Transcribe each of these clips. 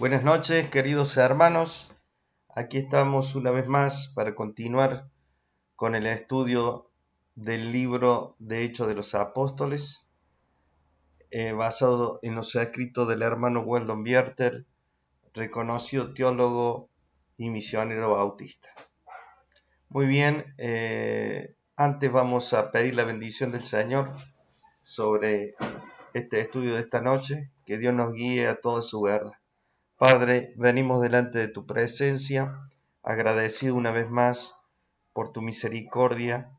Buenas noches, queridos hermanos. Aquí estamos una vez más para continuar con el estudio del libro de Hechos de los Apóstoles, basado en los escritos del hermano Weldon Bierter, reconocido teólogo y misionero bautista. Muy bien, antes vamos a pedir la bendición del Señor sobre este estudio de esta noche, que Dios nos guíe a toda su verdad. Padre, venimos delante de tu presencia, agradecido una vez más por tu misericordia,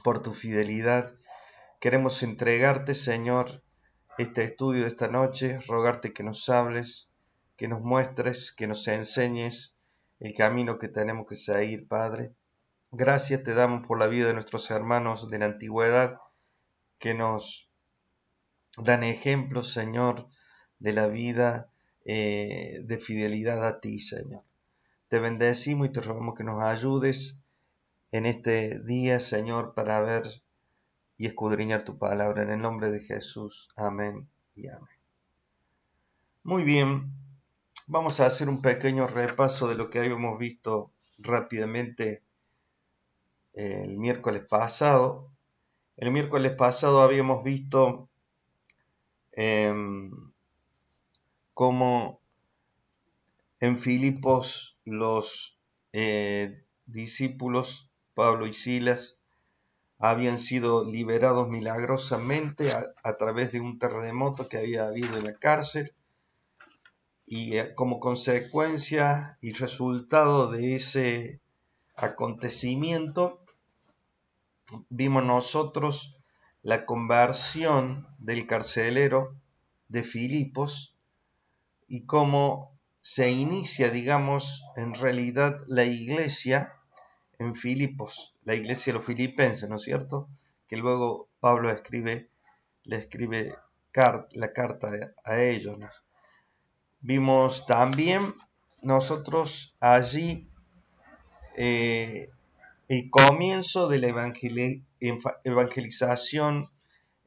por tu fidelidad. Queremos entregarte, Señor, este estudio de esta noche, rogarte que nos hables, que nos muestres, que nos enseñes el camino que tenemos que seguir, Padre. Gracias te damos por la vida de nuestros hermanos de la antigüedad, que nos dan ejemplos, Señor, de la vida de fidelidad a ti, Señor. Te bendecimos y te rogamos que nos ayudes en este día, Señor, para ver y escudriñar tu palabra. En el nombre de Jesús. Amén y amén. Muy bien, vamos a hacer un pequeño repaso de lo que habíamos visto rápidamente el miércoles pasado. El miércoles pasado habíamos visto cómo en Filipos los discípulos Pablo y Silas habían sido liberados milagrosamente a través de un terremoto que había habido en la cárcel, y como consecuencia y resultado de ese acontecimiento vimos nosotros la conversión del carcelero de Filipos y cómo se inicia, digamos, en realidad la iglesia en Filipos, la iglesia de los filipenses, ¿no es cierto? Que luego Pablo le escribe la carta a ellos, ¿no? Vimos también nosotros allí el comienzo de la evangelización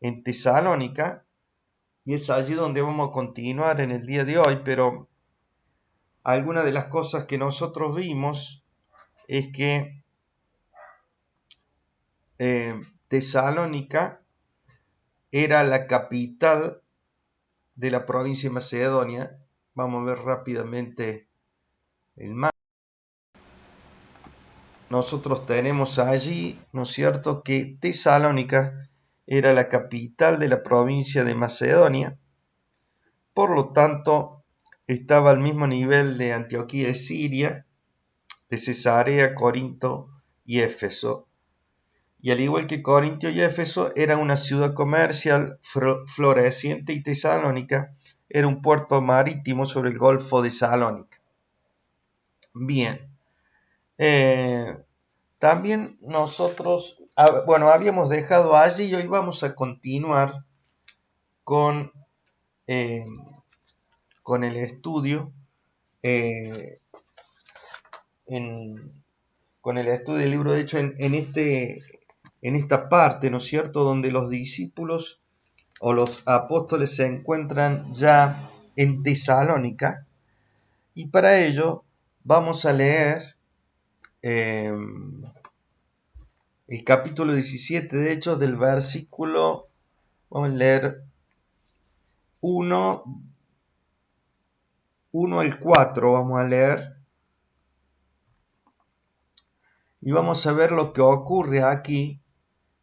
en Tesalónica, y es allí donde vamos a continuar en el día de hoy, pero algunas de las cosas que nosotros vimos es que Tesalónica era la capital de la provincia de Macedonia. Vamos a ver rápidamente el mapa. Nosotros tenemos allí, ¿no es cierto?, que Tesalónica era la capital de la provincia de Macedonia. Por lo tanto, estaba al mismo nivel de Antioquía de Siria, de Cesarea, Corinto y Éfeso. Y al igual que Corinto y Éfeso, era una ciudad comercial floreciente, y Tesalónica era un puerto marítimo sobre el Golfo de Salónica. Bien. También nosotros, habíamos dejado allí y hoy vamos a continuar con, con el estudio con el estudio del libro de Hechos en esta parte, ¿no es cierto?, donde los discípulos o los apóstoles se encuentran ya en Tesalónica, y para ello vamos a leer el capítulo 17 de Hechos, del versículo, vamos a leer 1 al 4, vamos a leer, y vamos a ver lo que ocurre aquí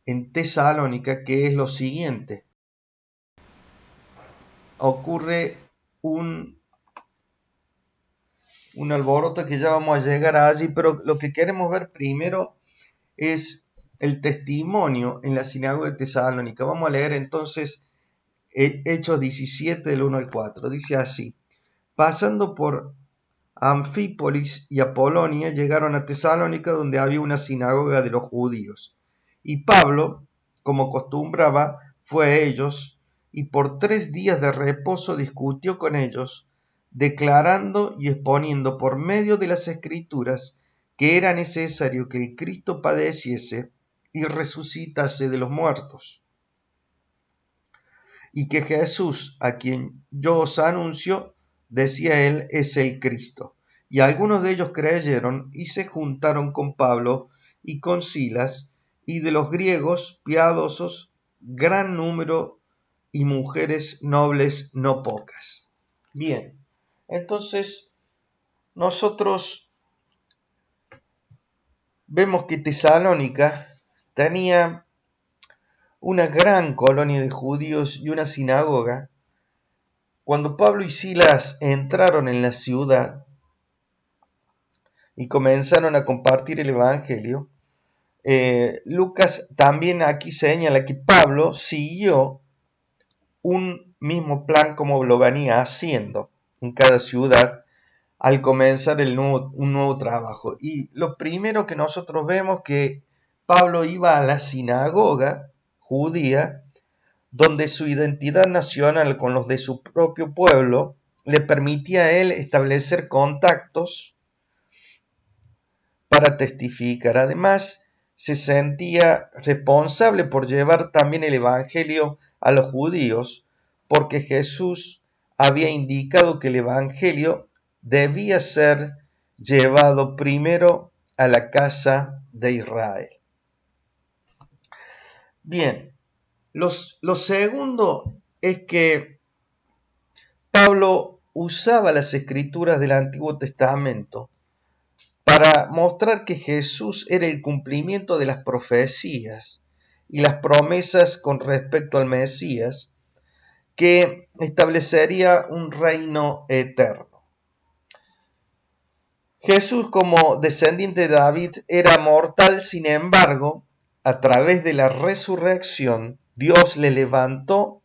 en Tesalónica, que es lo siguiente. Ocurre un alboroto que ya vamos a llegar allí, pero lo que queremos ver primero es el testimonio en la sinagoga de Tesalónica. Vamos a leer entonces Hechos 17 del 1 al 4. Dice así: pasando por Anfípolis y Apolonia, llegaron a Tesalónica, donde había una sinagoga de los judíos. Y Pablo, como acostumbraba, fue a ellos, y por 3 días de reposo discutió con ellos, declarando y exponiendo por medio de las Escrituras que era necesario que el Cristo padeciese y resucitase de los muertos, y que Jesús, a quien yo os anuncio, decía él, es el Cristo. Y algunos de ellos creyeron y se juntaron con Pablo y con Silas, y de los griegos piadosos gran número y mujeres nobles no pocas. Bien, entonces nosotros vemos que Tesalónica tenía una gran colonia de judíos y una sinagoga. Cuando Pablo y Silas entraron en la ciudad y comenzaron a compartir el Evangelio, Lucas también aquí señala que Pablo siguió un mismo plan como lo venía haciendo en cada ciudad al comenzar un nuevo trabajo. Y lo primero que nosotros vemos que Pablo iba a la sinagoga judía, donde su identidad nacional con los de su propio pueblo le permitía a él establecer contactos para testificar. Además, se sentía responsable por llevar también el Evangelio a los judíos, porque Jesús había indicado que el Evangelio debía ser llevado primero a la casa de Israel. Bien, lo segundo es que Pablo usaba las escrituras del Antiguo Testamento para mostrar que Jesús era el cumplimiento de las profecías y las promesas con respecto al Mesías, que establecería un reino eterno. Jesús, como descendiente de David, era mortal, sin embargo, a través de la resurrección, Dios le levantó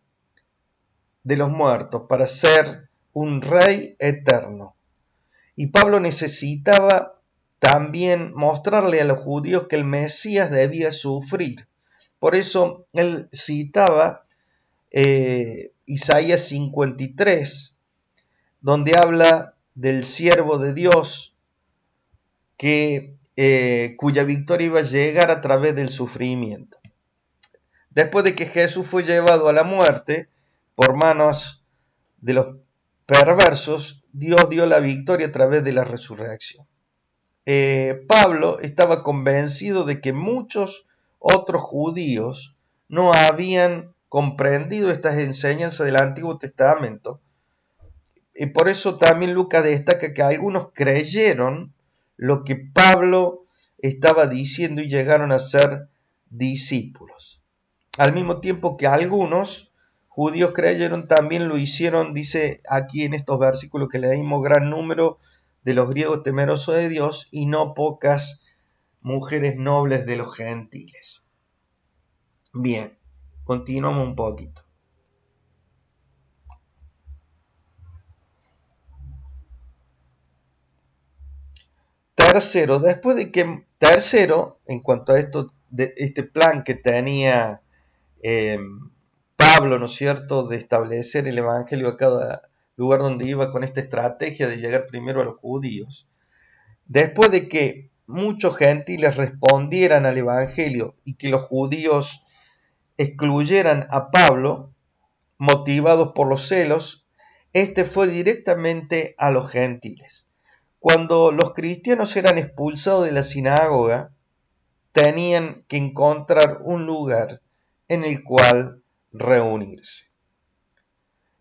de los muertos para ser un rey eterno. Y Pablo necesitaba también mostrarle a los judíos que el Mesías debía sufrir. Por eso él citaba Isaías 53, donde habla del siervo de Dios cuya victoria iba a llegar a través del sufrimiento. Después de que Jesús fue llevado a la muerte por manos de los perversos, Dios dio la victoria a través de la resurrección. Pablo estaba convencido de que muchos otros judíos no habían comprendido estas enseñanzas del Antiguo Testamento, y por eso también Lucas destaca que algunos creyeron lo que Pablo estaba diciendo y llegaron a ser discípulos. Al mismo tiempo que algunos judíos creyeron, también lo hicieron, dice aquí en estos versículos que leímos, gran número de los griegos temerosos de Dios y no pocas mujeres nobles de los gentiles. Bien, continuamos un poquito. Tercero, en cuanto a este plan que tenía Pablo, ¿no es cierto?, de establecer el evangelio a cada lugar donde iba con esta estrategia de llegar primero a los judíos. Después de que muchos gentiles respondieran al evangelio y que los judíos excluyeran a Pablo, motivados por los celos, este fue directamente a los gentiles. Cuando los cristianos eran expulsados de la sinagoga, tenían que encontrar un lugar en el cual reunirse.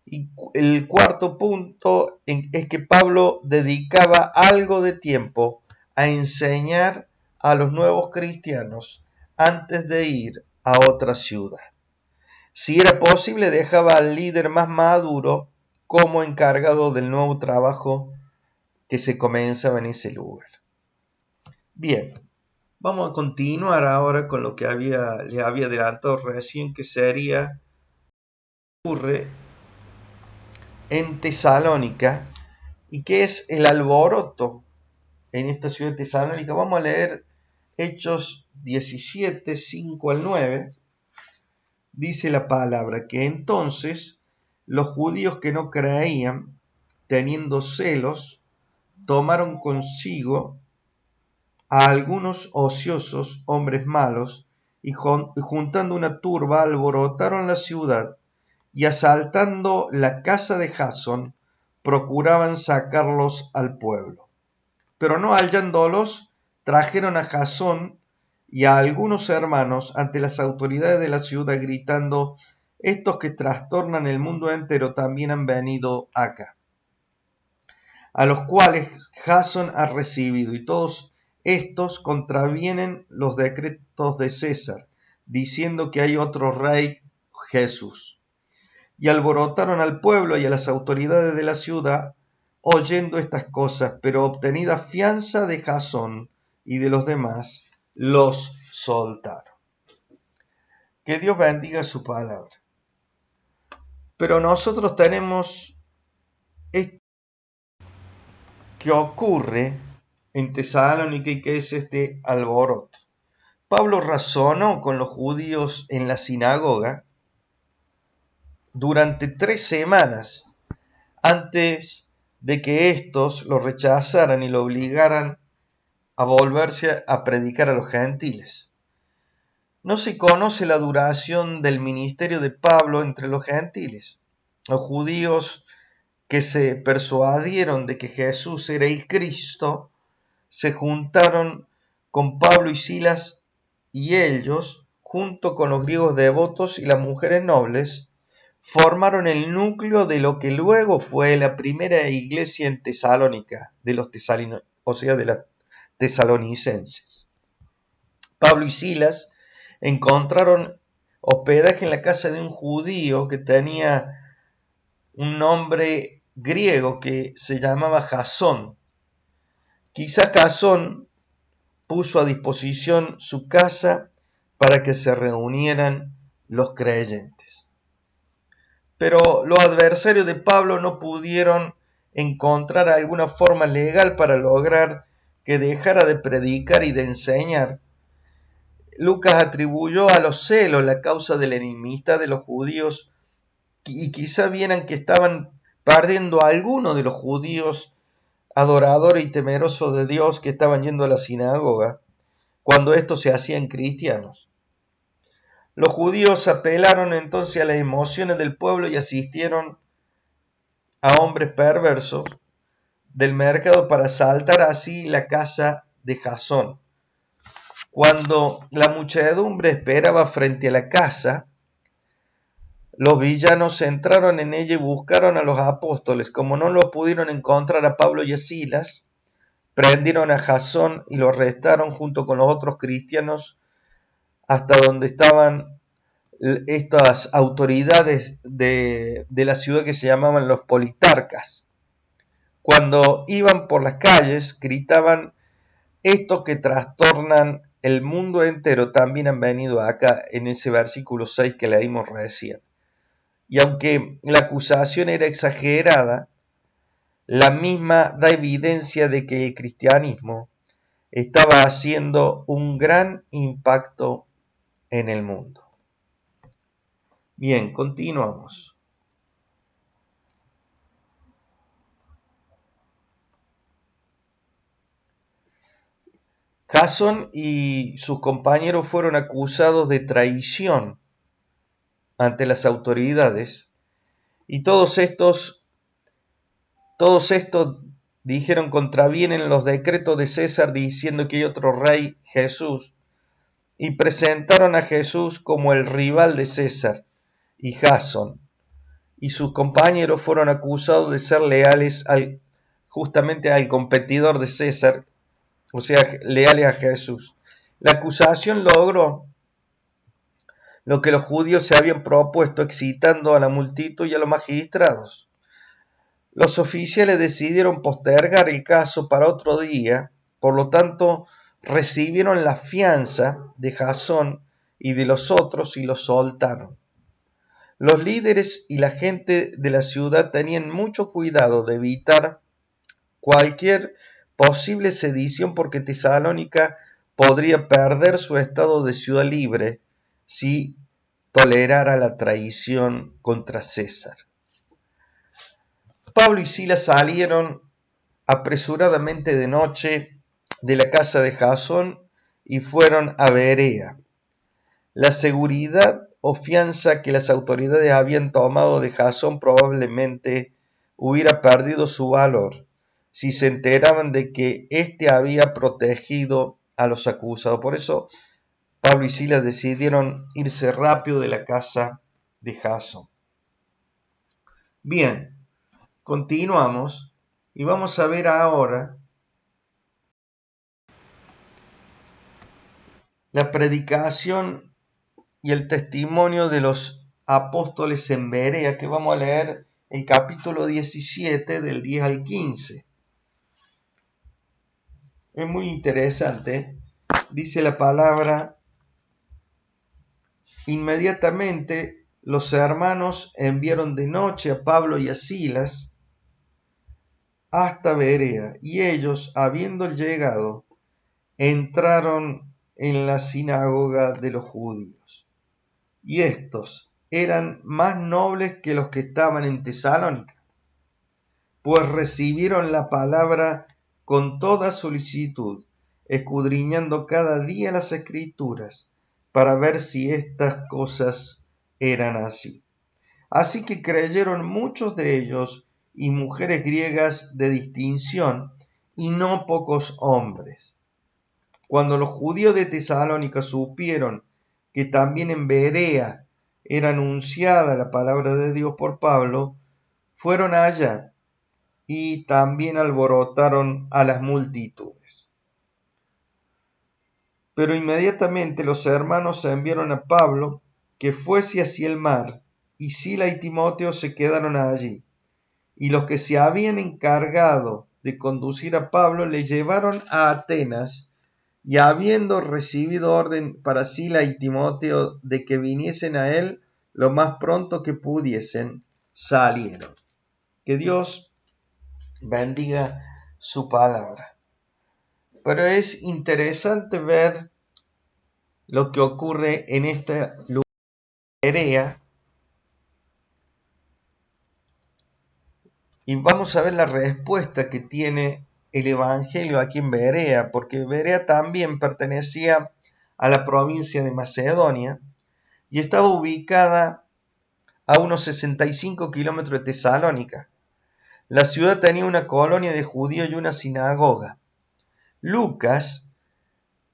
Y el cuarto punto es que Pablo dedicaba algo de tiempo a enseñar a los nuevos cristianos antes de ir a otra ciudad. Si era posible, dejaba al líder más maduro como encargado del nuevo trabajo que se comenzaba en ese lugar. Bien, vamos a continuar ahora con lo que le había adelantado recién, que sería ocurre en Tesalónica y que es el alboroto en esta ciudad de Tesalónica. Vamos a leer Hechos 17, 5 al 9. Dice la palabra que entonces los judíos que no creían, teniendo celos, tomaron consigo a algunos ociosos hombres malos y juntando una turba alborotaron la ciudad y asaltando la casa de Jasón procuraban sacarlos al pueblo. Pero no hallándolos, trajeron a Jasón y a algunos hermanos ante las autoridades de la ciudad, gritando: estos que trastornan el mundo entero también han venido acá, a los cuales Jasón ha recibido, y todos estos contravienen los decretos de César, diciendo que hay otro rey, Jesús. Y alborotaron al pueblo y a las autoridades de la ciudad, oyendo estas cosas, pero obtenida fianza de Jasón y de los demás, los soltaron. Que Dios bendiga su palabra. Pero nosotros tenemos esto que ocurre en Tesalónica, y que es este alboroto. Pablo razonó con los judíos en la sinagoga durante 3 semanas antes de que éstos lo rechazaran y lo obligaran a volverse a predicar a los gentiles. No se conoce la duración del ministerio de Pablo entre los gentiles. Los judíos que se persuadieron de que Jesús era el Cristo se juntaron con Pablo y Silas, y ellos, junto con los griegos devotos y las mujeres nobles, formaron el núcleo de lo que luego fue la primera iglesia en Tesalónica, de los tesalonicenses. Pablo y Silas encontraron hospedaje en la casa de un judío que tenía un nombre griego que se llamaba Jasón. Quizá Jasón puso a disposición su casa para que se reunieran los creyentes. Pero los adversarios de Pablo no pudieron encontrar alguna forma legal para lograr que dejara de predicar y de enseñar. Lucas atribuyó a los celos la causa de la enemistad de los judíos, y quizá vieran que estaban perdiendo a algunos de los judíos adoradores y temerosos de Dios que estaban yendo a la sinagoga cuando estos se hacían cristianos. Los judíos apelaron entonces a las emociones del pueblo y asistieron a hombres perversos del mercado para asaltar así la casa de Jasón. Cuando la muchedumbre esperaba frente a la casa, los villanos entraron en ella y buscaron a los apóstoles. Como no los pudieron encontrar a Pablo y a Silas, prendieron a Jasón y lo arrestaron junto con los otros cristianos hasta donde estaban estas autoridades de la ciudad que se llamaban los politarcas. Cuando iban por las calles, gritaban: estos que trastornan el mundo entero también han venido acá, en ese versículo 6 que leímos recién. Y aunque la acusación era exagerada, la misma da evidencia de que el cristianismo estaba haciendo un gran impacto en el mundo. Bien, continuamos. Jasón y sus compañeros fueron acusados de traición ante las autoridades, y todos estos dijeron: contravienen los decretos de César, diciendo que hay otro rey, Jesús, y presentaron a Jesús como el rival de César. Y Jasón y sus compañeros fueron acusados de ser leales justamente al competidor de César, o sea, leales a Jesús. La acusación logró lo que los judíos se habían propuesto, excitando a la multitud y a los magistrados. Los oficiales decidieron postergar el caso para otro día, por lo tanto recibieron la fianza de Jasón y de los otros y los soltaron. Los líderes y la gente de la ciudad tenían mucho cuidado de evitar cualquier posible sedición, porque Tesalónica podría perder su estado de ciudad libre si tolerara la traición contra César. Pablo y Silas salieron apresuradamente de noche de la casa de Jasón y fueron a Berea. La seguridad o fianza que las autoridades habían tomado de Jasón probablemente hubiera perdido su valor si se enteraban de que éste había protegido a los acusados. Por eso Pablo y Silas decidieron irse rápido de la casa de Jasón. Bien, continuamos y vamos a ver ahora la predicación y el testimonio de los apóstoles en Berea, que vamos a leer el capítulo 17 del 10 al 15. Es muy interesante. Dice la palabra: inmediatamente los hermanos enviaron de noche a Pablo y a Silas hasta Berea, y ellos, habiendo llegado, entraron en la sinagoga de los judíos. Y estos eran más nobles que los que estaban en Tesalónica, pues recibieron la palabra con toda solicitud, escudriñando cada día las Escrituras, para ver si estas cosas eran así. Así que creyeron muchos de ellos, y mujeres griegas de distinción, y no pocos hombres. Cuando los judíos de Tesalónica supieron que también en Berea era anunciada la palabra de Dios por Pablo, fueron allá y también alborotaron a las multitudes. Pero inmediatamente los hermanos enviaron a Pablo que fuese hacia el mar, y Sila y Timoteo se quedaron allí. Y los que se habían encargado de conducir a Pablo le llevaron a Atenas, y habiendo recibido orden para Sila y Timoteo de que viniesen a él lo más pronto que pudiesen, salieron. Que Dios bendiga su palabra. Pero es interesante ver lo que ocurre en esta lugar de Berea, y vamos a ver la respuesta que tiene el evangelio aquí en Berea, porque Berea también pertenecía a la provincia de Macedonia y estaba ubicada a unos 65 kilómetros de Tesalónica. La ciudad tenía una colonia de judíos y una sinagoga. Lucas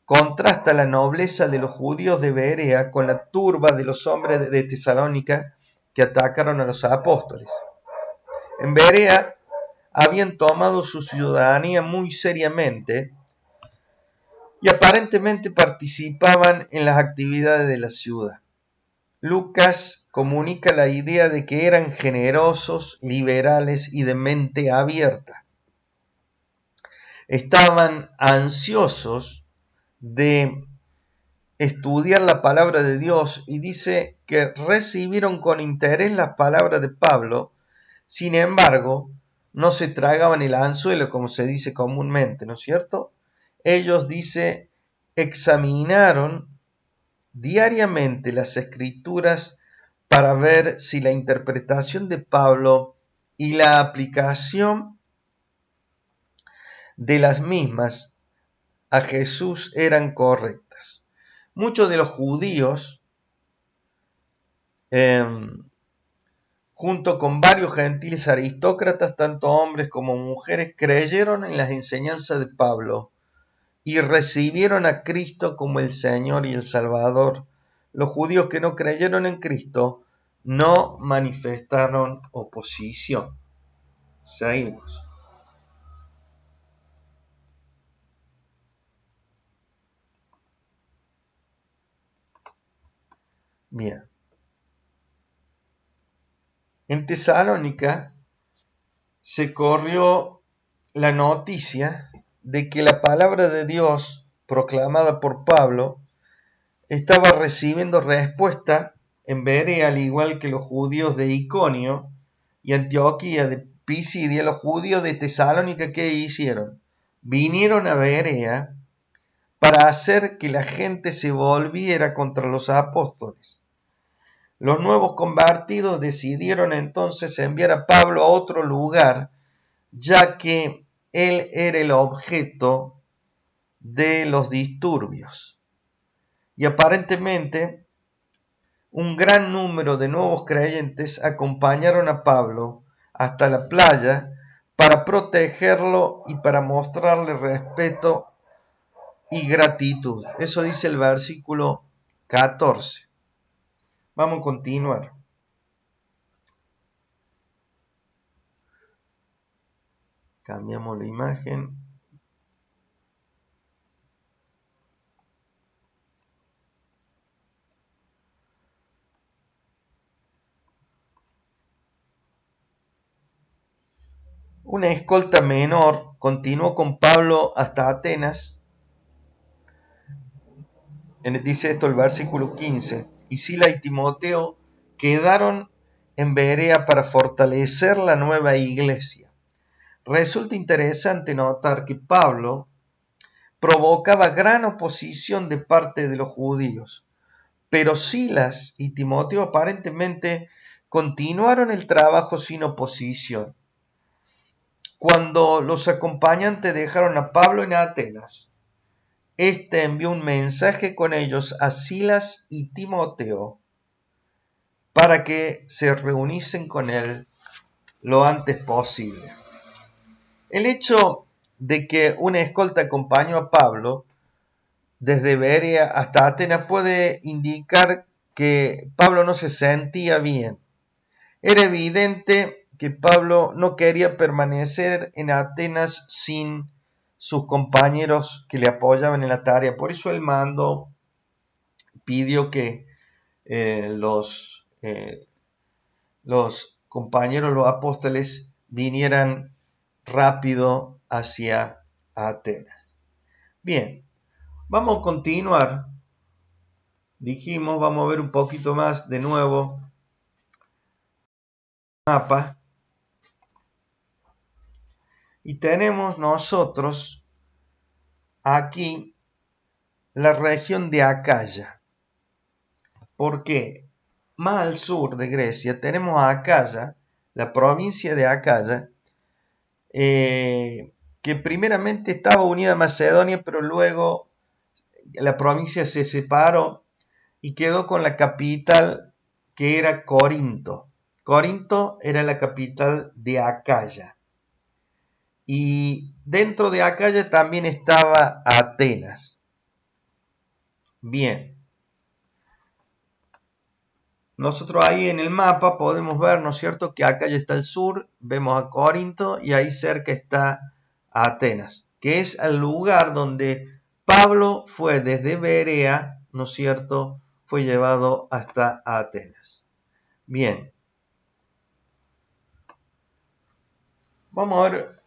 contrasta la nobleza de los judíos de Berea con la turba de los hombres de Tesalónica que atacaron a los apóstoles. En Berea habían tomado su ciudadanía muy seriamente y aparentemente participaban en las actividades de la ciudad. Lucas comunica la idea de que eran generosos, liberales y de mente abierta. Estaban ansiosos de estudiar la palabra de Dios, y dice que recibieron con interés las palabras de Pablo. Sin embargo, no se tragaban el anzuelo, como se dice comúnmente, ¿no es cierto? Ellos, dice, examinaron diariamente las Escrituras para ver si la interpretación de Pablo y la aplicación de las mismas a Jesús eran correctas. Muchos de los judíos, junto con varios gentiles aristócratas, tanto hombres como mujeres, creyeron en las enseñanzas de Pablo y recibieron a Cristo como el Señor y el Salvador. Los judíos que no creyeron en Cristo no manifestaron oposición. Seguimos. Bien. En Tesalónica se corrió la noticia de que la palabra de Dios proclamada por Pablo estaba recibiendo respuesta en Berea, al igual que los judíos de Iconio y Antioquía de Pisidia. Los judíos de Tesalónica, ¿qué hicieron? Vinieron a Berea para hacer que la gente se volviera contra los apóstoles. Los nuevos convertidos decidieron entonces enviar a Pablo a otro lugar, ya que él era el objeto de los disturbios. Y aparentemente un gran número de nuevos creyentes acompañaron a Pablo hasta la playa para protegerlo y para mostrarle respeto y gratitud. Eso dice el versículo 14. Vamos a continuar. Cambiamos la imagen. Una escolta menor continuó con Pablo hasta Atenas. Dice esto el versículo 15. Y Sila y Timoteo quedaron en Berea para fortalecer la nueva iglesia. Resulta interesante notar que Pablo provocaba gran oposición de parte de los judíos, pero Silas y Timoteo aparentemente continuaron el trabajo sin oposición. Cuando los acompañantes dejaron a Pablo en Atenas, éste envió un mensaje con ellos a Silas y Timoteo para que se reuniesen con él lo antes posible. El hecho de que una escolta acompañó a Pablo desde Berea hasta Atenas puede indicar que Pablo no se sentía bien. Era evidente que Pablo no quería permanecer en Atenas sin sus compañeros que le apoyaban en la tarea. Por eso él pidió que los compañeros, los apóstoles, vinieran rápido hacia Atenas. Bien, vamos a continuar. Dijimos, vamos a ver un poquito más de nuevo mapa. Y tenemos nosotros aquí la región de Acaya. ¿Por qué? Más al sur de Grecia tenemos a Acaya, la provincia de Acaya, que primeramente estaba unida a Macedonia, pero luego la provincia se separó y quedó con la capital, que era Corinto. Corinto era la capital de Acaya. Y dentro de Acaya también estaba Atenas. Bien. Nosotros ahí en el mapa podemos ver, ¿no es cierto?, que Acaya está al sur, vemos a Corinto y ahí cerca está Atenas, que es el lugar donde Pablo fue desde Berea, ¿no es cierto?, fue llevado hasta Atenas. Bien. Vamos a ver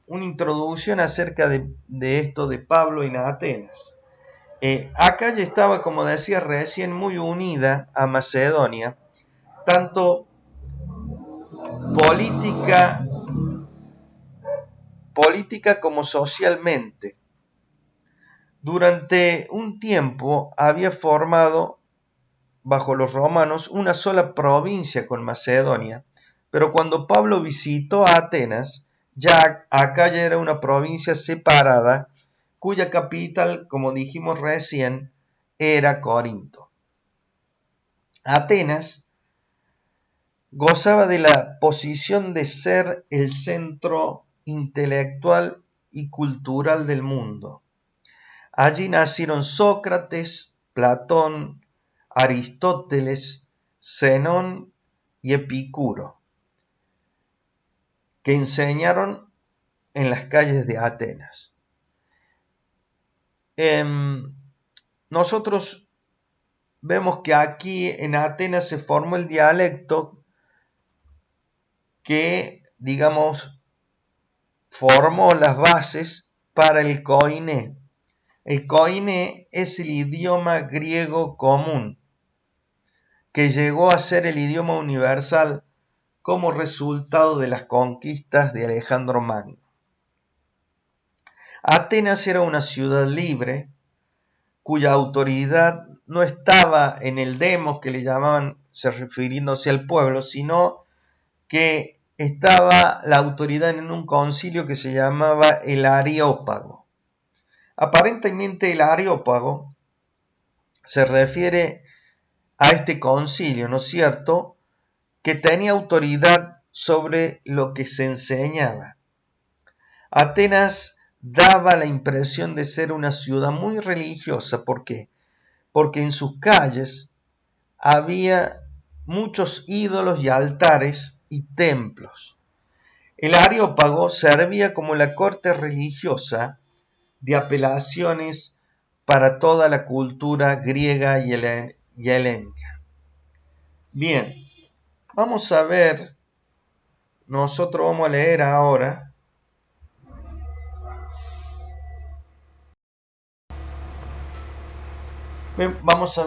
una introducción acerca de esto de Pablo en Atenas. Acaya estaba, como decía recién, muy unida a Macedonia, tanto política como socialmente. Durante un tiempo había formado, bajo los romanos, una sola provincia con Macedonia, pero cuando Pablo visitó a Atenas, ya Acaya era una provincia separada, cuya capital, como dijimos recién, era Corinto. Atenas gozaba de la posición de ser el centro intelectual y cultural del mundo. Allí nacieron Sócrates, Platón, Aristóteles, Zenón y Epicuro, que enseñaron en las calles de Atenas. Nosotros vemos que aquí en Atenas se formó el dialecto que, digamos, formó las bases para el koiné. El koiné es el idioma griego común, que llegó a ser el idioma universal como resultado de las conquistas de Alejandro Magno. Atenas era una ciudad libre, cuya autoridad no estaba en el demos, que le llamaban, refiriéndose al pueblo, sino que estaba la autoridad en un concilio que se llamaba el Areópago. Aparentemente el Areópago se refiere a este concilio, ¿no es cierto?, que tenía autoridad sobre lo que se enseñaba. Atenas daba la impresión de ser una ciudad muy religiosa. ¿Por qué? Porque en sus calles había muchos ídolos y altares y templos. El Areópago servía como la corte religiosa de apelaciones para toda la cultura griega y helénica. Bien, vamos a ver, nosotros vamos a leer ahora vamos a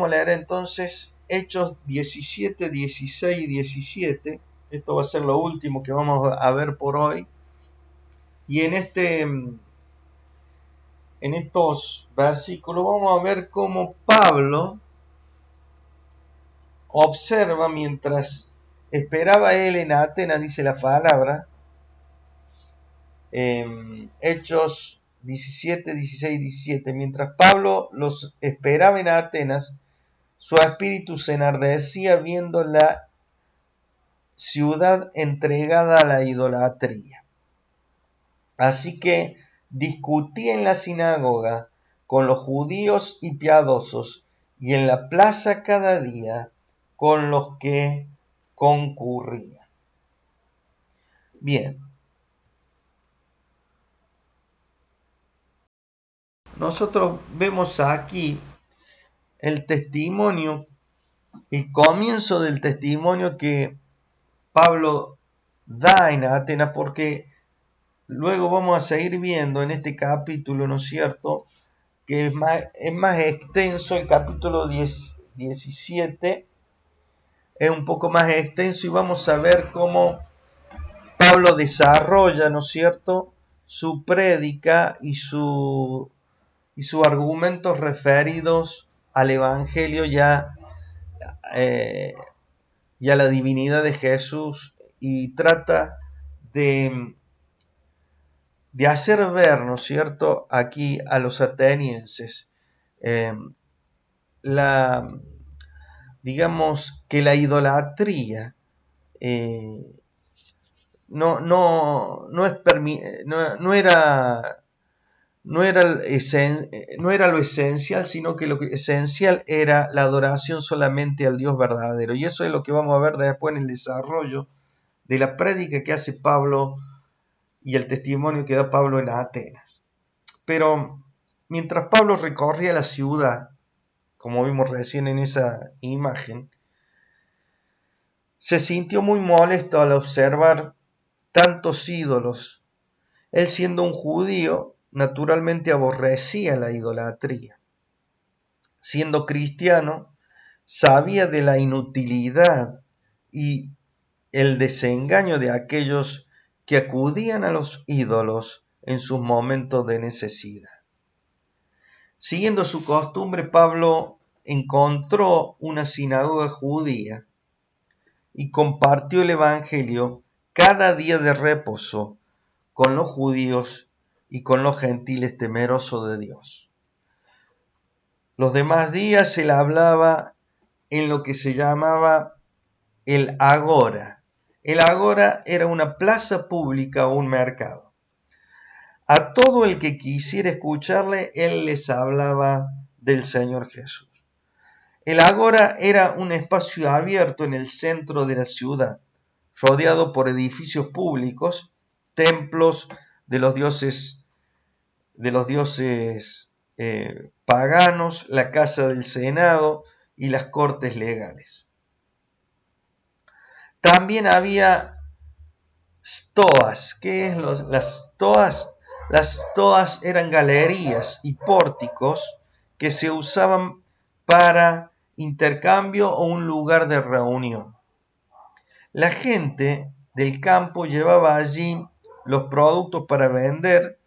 leer entonces Hechos 17, 16 y 17. Esto va a ser lo último que vamos a ver por hoy. Y en estos versículos vamos a ver cómo Pablo observa mientras esperaba él en Atenas, dice la palabra, Hechos 17, 16 y 17. Mientras Pablo los esperaba en Atenas, su espíritu se enardecía viendo la ciudad entregada a la idolatría. Así que discutía en la sinagoga con los judíos y piadosos, y en la plaza cada día con los que concurrían. Bien, nosotros vemos aquí el testimonio, el comienzo del testimonio que Pablo da en Atenas, porque luego vamos a seguir viendo en este capítulo, ¿no es cierto?, que es más extenso. El capítulo 17 es un poco más extenso y vamos a ver cómo Pablo desarrolla, ¿no es cierto?, su prédica y sus argumentos referidos al Evangelio y a la divinidad de Jesús, y trata de hacer ver, ¿no es cierto?, aquí a los atenienses digamos que la idolatría no era lo esencial, sino que lo esencial era la adoración solamente al Dios verdadero. Y eso es lo que vamos a ver después en el desarrollo de la prédica que hace Pablo y el testimonio que da Pablo en Atenas. Pero mientras Pablo recorría la ciudad, como vimos recién en esa imagen, se sintió muy molesto al observar tantos ídolos. Él, siendo un judío, naturalmente aborrecía la idolatría. Siendo cristiano, sabía de la inutilidad y el desengaño de aquellos que acudían a los ídolos en sus momentos de necesidad. Siguiendo su costumbre, Pablo encontró una sinagoga judía y compartió el Evangelio cada día de reposo con los judíos y con los gentiles temerosos de Dios. Los demás días él hablaba en lo que se llamaba el Agora. El Agora era una plaza pública o un mercado. A todo el que quisiera escucharle, él les hablaba del Señor Jesús. El Agora era un espacio abierto en el centro de la ciudad, rodeado por edificios públicos, templos de los dioses paganos, la casa del Senado y las cortes legales. También había stoas. ¿Qué es las stoas? Las stoas eran galerías y pórticos que se usaban para intercambio o un lugar de reunión. La gente del campo llevaba allí los productos para vender,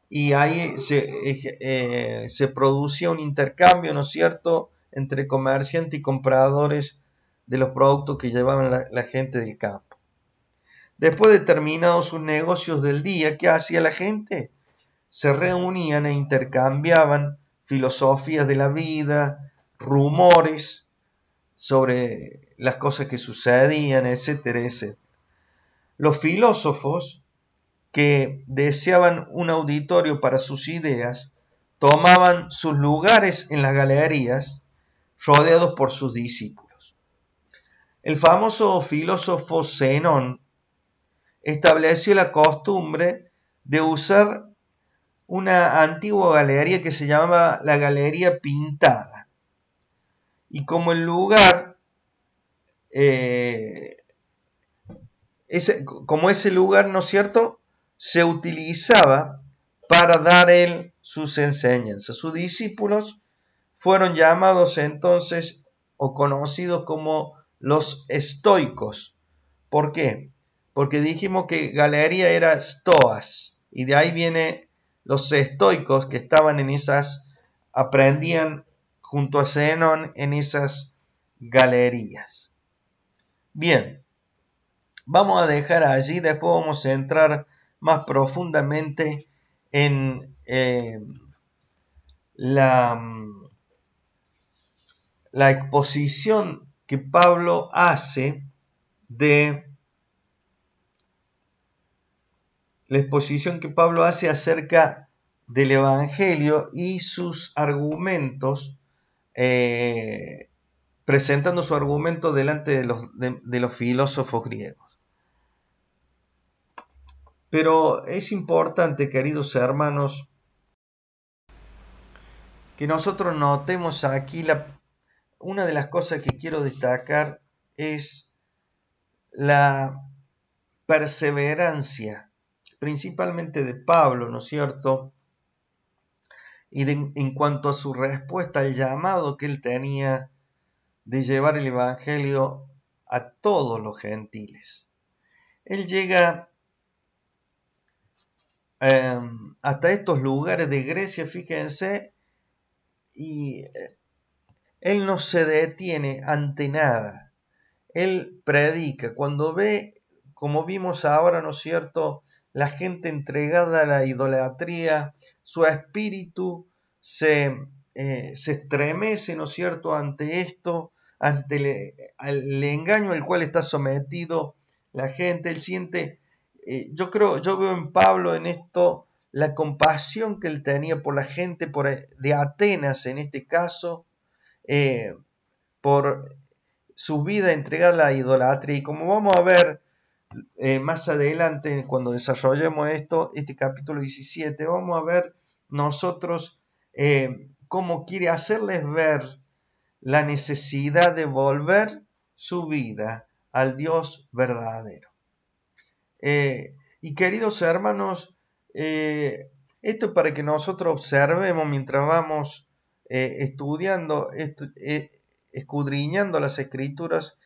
y ahí se producía un intercambio, ¿no es cierto?, entre comerciantes y compradores de los productos que llevaban la gente del campo. Después de terminados sus negocios del día, ¿qué hacía la gente? Se reunían e intercambiaban filosofías de la vida, rumores sobre las cosas que sucedían, etcétera, etcétera. Los filósofos que deseaban un auditorio para sus ideas tomaban sus lugares en las galerías rodeados por sus discípulos. El famoso filósofo Zenón estableció la costumbre de usar una antigua galería que se llamaba la Galería Pintada. Y como el lugar, como ese lugar, ¿no es cierto?, se utilizaba para dar él sus enseñanzas. Sus discípulos fueron llamados entonces o conocidos como los estoicos. ¿Por qué? Porque dijimos que galería era stoas, y de ahí viene los estoicos que estaban en esas, aprendían junto a Zenón en esas galerías. Bien, vamos a dejar allí, después vamos a entrar más profundamente en la exposición que Pablo hace acerca del Evangelio y sus argumentos, presentando su argumento delante de los filósofos griegos. Pero es importante, queridos hermanos, que nosotros notemos aquí una de las cosas que quiero destacar es la perseverancia, principalmente de Pablo, ¿no es cierto?, y en cuanto a su respuesta al llamado que él tenía de llevar el Evangelio a todos los gentiles. Él llega hasta estos lugares de Grecia, fíjense, y él no se detiene ante nada. Él predica. Cuando ve, como vimos ahora, ¿no es cierto?, la gente entregada a la idolatría, su espíritu se estremece, ¿no es cierto?, ante esto, ante el engaño al cual está sometido la gente. Él siente, yo veo en Pablo en esto la compasión que él tenía por la gente de Atenas, en este caso, por su vida entregada a la idolatría. Y como vamos a ver más adelante, cuando desarrollemos este capítulo 17, vamos a ver nosotros cómo quiere hacerles ver la necesidad de volver su vida al Dios verdadero. Y queridos hermanos, esto es para que nosotros observemos mientras vamos estudiando, escudriñando las Escrituras,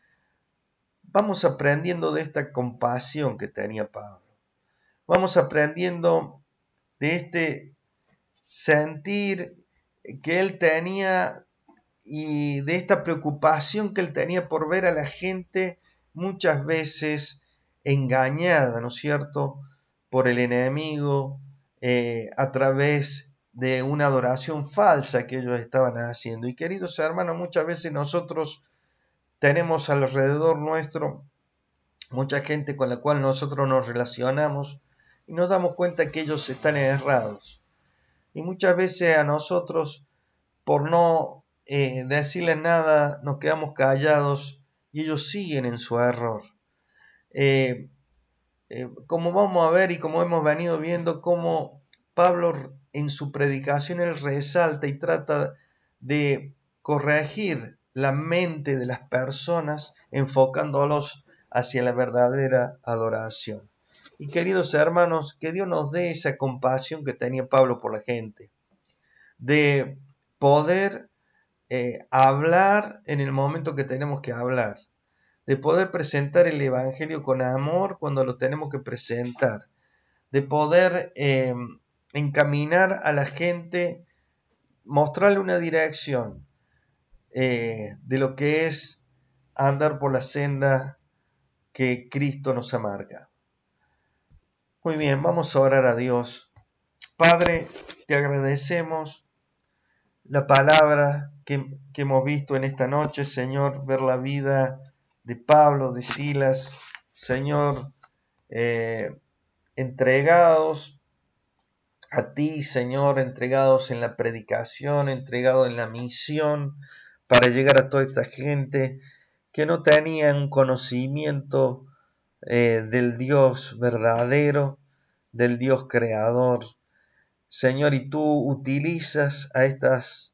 vamos aprendiendo de esta compasión que tenía Pablo. Vamos aprendiendo de este sentir que él tenía y de esta preocupación que él tenía por ver a la gente muchas veces engañada, ¿no es cierto?, por el enemigo a través de una adoración falsa que ellos estaban haciendo. Y queridos hermanos, muchas veces nosotros tenemos alrededor nuestro mucha gente con la cual nosotros nos relacionamos y nos damos cuenta que ellos están errados. Y muchas veces a nosotros, por no decirles nada, nos quedamos callados y ellos siguen en su error. Como vamos a ver y como hemos venido viendo, cómo Pablo en su predicación él resalta y trata de corregir la mente de las personas enfocándolos hacia la verdadera adoración. Y queridos hermanos, que Dios nos dé esa compasión que tenía Pablo por la gente, de poder hablar en el momento que tenemos que hablar, de poder presentar el Evangelio con amor cuando lo tenemos que presentar, de poder encaminar a la gente, mostrarle una dirección de lo que es andar por la senda que Cristo nos ha marcado. Muy bien, vamos a orar a Dios. Padre, te agradecemos la palabra que hemos visto en esta noche, Señor, ver la vida de Pablo, de Silas, Señor, entregados a ti, Señor, entregados en la predicación, entregados en la misión para llegar a toda esta gente que no tenía un conocimiento del Dios verdadero, del Dios creador. Señor, y tú utilizas a estos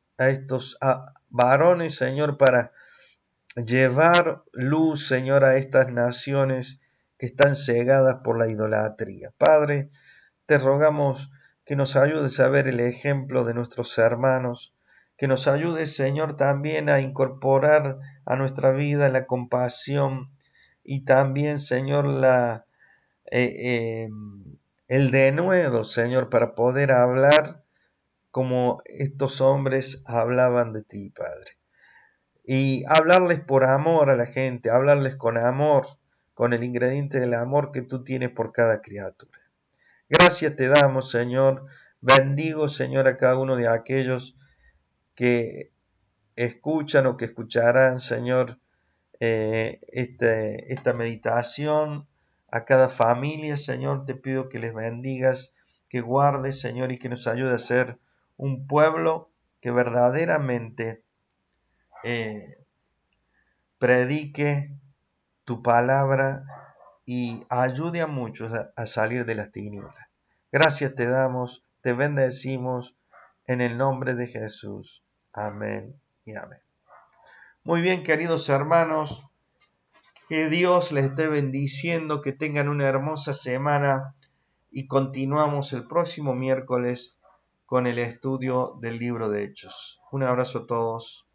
varones, Señor, para llevar luz, Señor, a estas naciones que están cegadas por la idolatría. Padre, te rogamos que nos ayudes a ver el ejemplo de nuestros hermanos, que nos ayudes, Señor, también a incorporar a nuestra vida la compasión y también, Señor, el denuedo, Señor, para poder hablar como estos hombres hablaban de ti, Padre. Y hablarles por amor a la gente, hablarles con amor, con el ingrediente del amor que tú tienes por cada criatura. Gracias te damos, Señor. Bendigo, Señor, a cada uno de aquellos que escuchan o que escucharán, Señor, esta meditación. A cada familia, Señor, te pido que les bendigas, que guardes, Señor, y que nos ayude a ser un pueblo que verdaderamente predique tu palabra y ayude a muchos a salir de las tinieblas. Gracias te damos, te bendecimos en el nombre de Jesús. Amén y amén. Muy bien, queridos hermanos, que Dios les esté bendiciendo, que tengan una hermosa semana y continuamos el próximo miércoles con el estudio del libro de Hechos. Un abrazo a todos.